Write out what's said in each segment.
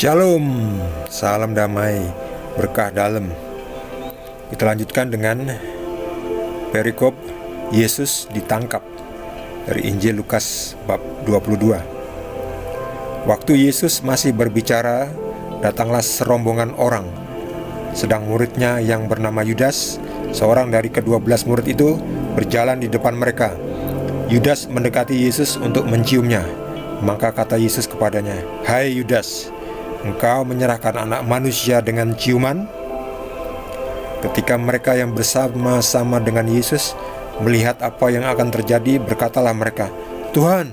Shalom, salam damai, berkah dalam. Kita lanjutkan dengan perikop Yesus ditangkap dari Injil Lukas bab 22. Waktu Yesus masih berbicara, datanglah serombongan orang. Sedang muridnya yang bernama Yudas, seorang dari ke-12 murid itu, berjalan di depan mereka. Yudas mendekati Yesus untuk menciumnya. Maka kata Yesus kepadanya, "Hai Yudas, engkau menyerahkan anak manusia dengan ciuman?" Ketika mereka yang bersama-sama dengan Yesus melihat apa yang akan terjadi, berkatalah mereka, "Tuhan,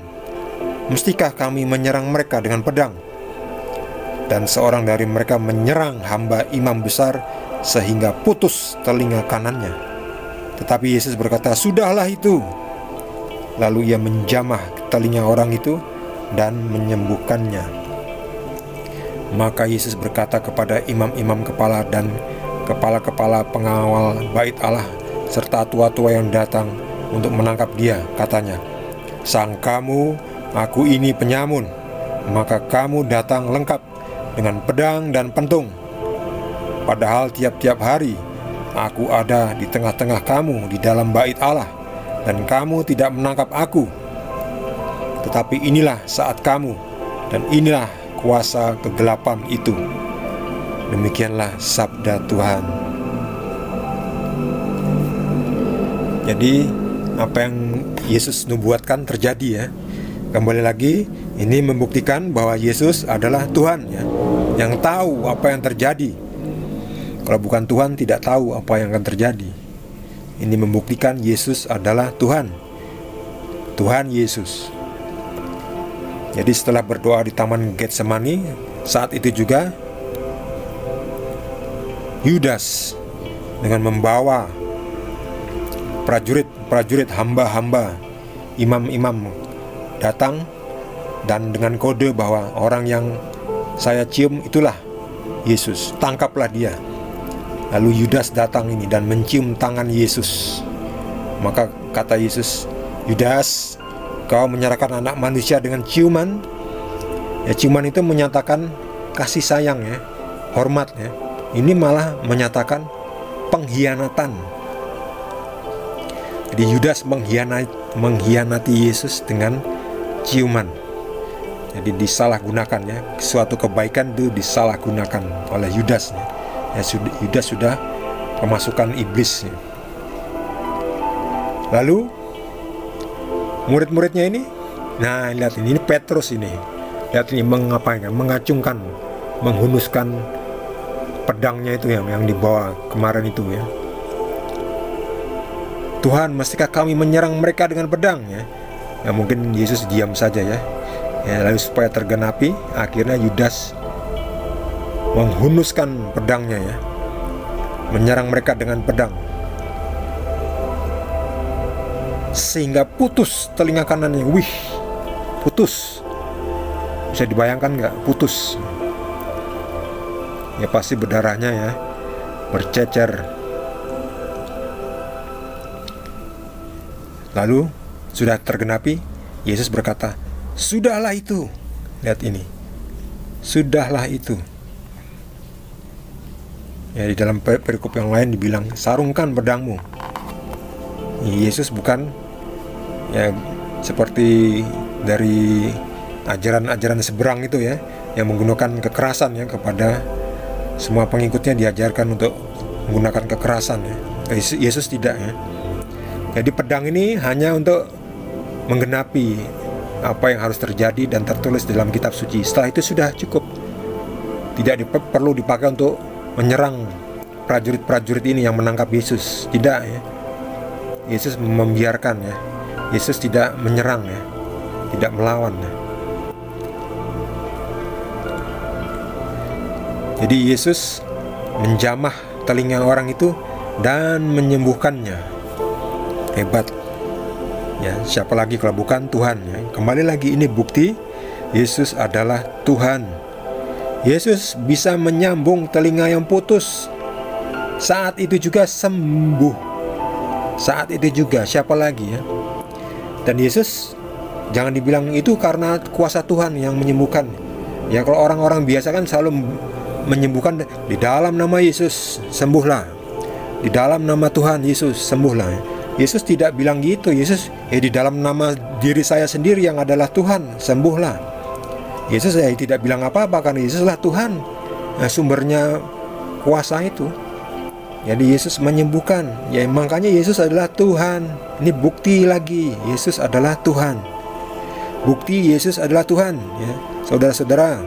mestikah kami menyerang mereka dengan pedang?" Dan seorang dari mereka menyerang hamba imam besar sehingga putus telinga kanannya. Tetapi Yesus berkata, "Sudahlah itu." Lalu ia menjamah telinga orang itu dan menyembuhkannya. Maka Yesus berkata kepada imam-imam kepala dan kepala-kepala pengawal bait Allah serta tua-tua yang datang untuk menangkap dia, katanya, "Sangkamu aku ini penyamun, maka kamu datang lengkap dengan pedang dan pentung. Padahal tiap-tiap hari aku ada di tengah-tengah kamu di dalam bait Allah, dan kamu tidak menangkap aku. Tetapi inilah saat kamu, dan inilah kuasa kegelapan itu." Demikianlah sabda Tuhan. Jadi apa yang Yesus nubuatkan terjadi ya. Kembali lagi, ini membuktikan bahwa Yesus adalah Tuhan ya, yang tahu apa yang terjadi. Kalau bukan Tuhan, tidak tahu apa yang akan terjadi. Ini membuktikan Yesus adalah Tuhan. Tuhan Yesus. Jadi setelah berdoa di Taman Getsemani, saat itu juga Yudas dengan membawa prajurit hamba-hamba, imam-imam datang dan dengan kode bahwa orang yang saya cium itulah Yesus, tangkaplah dia. Lalu Yudas datang ini dan mencium tangan Yesus. Maka kata Yesus, "Yudas, kau menyerahkan anak manusia dengan ciuman?" Ya, ciuman itu menyatakan kasih sayang ya, hormat ya. Ini malah menyatakan pengkhianatan. Jadi Yudas mengkhianati Yesus dengan ciuman. Jadi disalahgunakan ya, suatu kebaikan itu disalahgunakan oleh Yudas ya. Yudas sudah kemasukan iblis ya. Lalu murid-muridnya ini, nah lihat ini Petrus ini, lihat ini mengacungkan, menghunuskan pedangnya itu yang dibawa kemarin itu ya. "Tuhan, mestikah kami menyerang mereka dengan pedang?" ya. Ya mungkin Yesus diam saja ya. Ya, lalu supaya tergenapi, akhirnya Yudas menghunuskan pedangnya ya, menyerang mereka dengan pedang sehingga putus telinga kanannya. Wih, putus. Bisa dibayangkan nggak? Putus. Ya pasti berdarahnya ya, bercecer. Lalu sudah tergenapi, Yesus berkata, "Sudahlah itu." Lihat ini, sudahlah itu. Ya, di dalam perikop yang lain dibilang, "Sarungkan pedangmu." Yesus bukan ya seperti dari ajaran-ajaran seberang itu ya, yang menggunakan kekerasan ya kepada semua pengikutnya, diajarkan untuk menggunakan kekerasan ya. Yesus tidak ya. Jadi pedang ini hanya untuk menggenapi apa yang harus terjadi dan tertulis dalam kitab suci. Setelah itu sudah cukup. Tidak perlu dipakai untuk menyerang prajurit-prajurit ini yang menangkap Yesus. Tidak ya. Yesus membiarkan ya. Yesus tidak menyerang ya, tidak melawan ya. Jadi Yesus menjamah telinga orang itu dan menyembuhkannya. Hebat ya, siapa lagi kalau bukan Tuhan ya. Kembali lagi, ini bukti Yesus adalah Tuhan. Yesus bisa menyambung telinga yang putus. Saat itu juga sembuh. Saat itu juga, siapa lagi ya. Dan Yesus jangan dibilang itu karena kuasa Tuhan yang menyembuhkan. Ya kalau orang-orang biasa kan selalu menyembuhkan, di dalam nama Yesus sembuhlah, di dalam nama Tuhan Yesus sembuhlah. Yesus tidak bilang gitu. Yesus, di dalam nama diri saya sendiri yang adalah Tuhan, sembuhlah. Yesus tidak bilang apa-apa, karena Yesuslah Tuhan, sumbernya kuasa itu. Jadi Yesus menyembuhkan. Ya makanya Yesus adalah Tuhan. Ini bukti lagi, Yesus adalah Tuhan. Bukti Yesus adalah Tuhan. Ya, saudara-saudara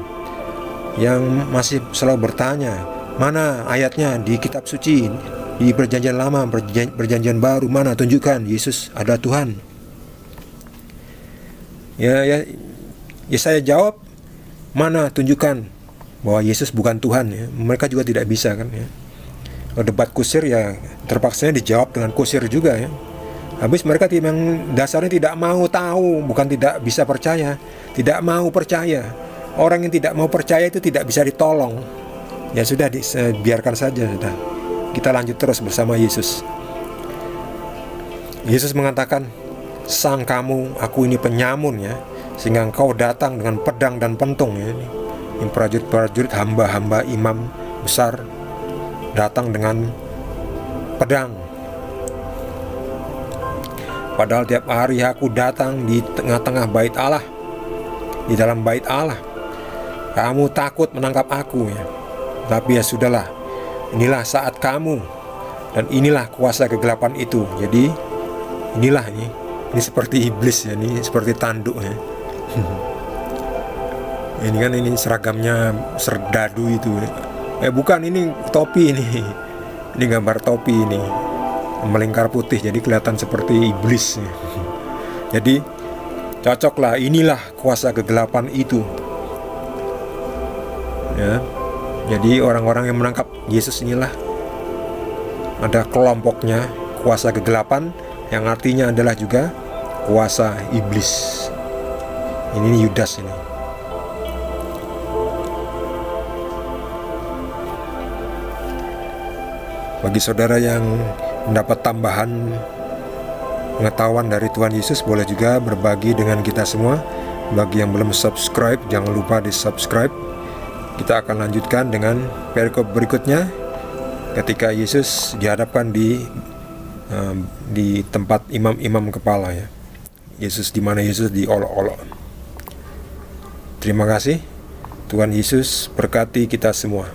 yang masih selalu bertanya, mana ayatnya di kitab suci, di perjanjian lama, perjanjian baru, mana tunjukkan Yesus adalah Tuhan. Ya saya jawab, mana tunjukkan bahwa Yesus bukan Tuhan. Ya. Mereka juga tidak bisa kan. Ya. Debat kusir ya terpaksanya dijawab dengan kusir juga ya. Habis mereka memang dasarnya tidak mau tahu, bukan tidak bisa percaya, tidak mau percaya. Orang yang tidak mau percaya itu tidak bisa ditolong. Ya sudah, biarkan saja sudah. Kita lanjut terus bersama Yesus. Yesus mengatakan, sang kamu, aku ini penyamun ya, sehingga engkau datang dengan pedang dan pentung ya. Ini prajurit-prajurit, hamba-hamba imam besar datang dengan pedang. Padahal tiap hari aku datang di tengah-tengah bait Allah, di dalam bait Allah. Kamu takut menangkap aku ya. Tapi ya sudahlah, inilah saat kamu, dan inilah kuasa kegelapan itu. Jadi inilah ini seperti iblis ya, ini seperti tanduk ya. Ini kan ini seragamnya serdadu itu. Bukan, ini topi ini. Ini gambar topi ini. Melingkar putih, jadi kelihatan seperti iblis. Jadi cocoklah, inilah kuasa kegelapan itu. Ya. Jadi orang-orang yang menangkap Yesus inilah ada kelompoknya kuasa kegelapan, yang artinya adalah juga kuasa iblis. Ini Yudas ini. Bagi saudara yang mendapat tambahan pengetahuan dari Tuhan Yesus, boleh juga berbagi dengan kita semua. Bagi yang belum subscribe, jangan lupa di subscribe. Kita akan lanjutkan dengan perikop berikutnya, ketika Yesus dihadapkan di tempat imam-imam kepala ya. Yesus, di mana Yesus diolok-olok. Terima kasih. Tuhan Yesus berkati kita semua.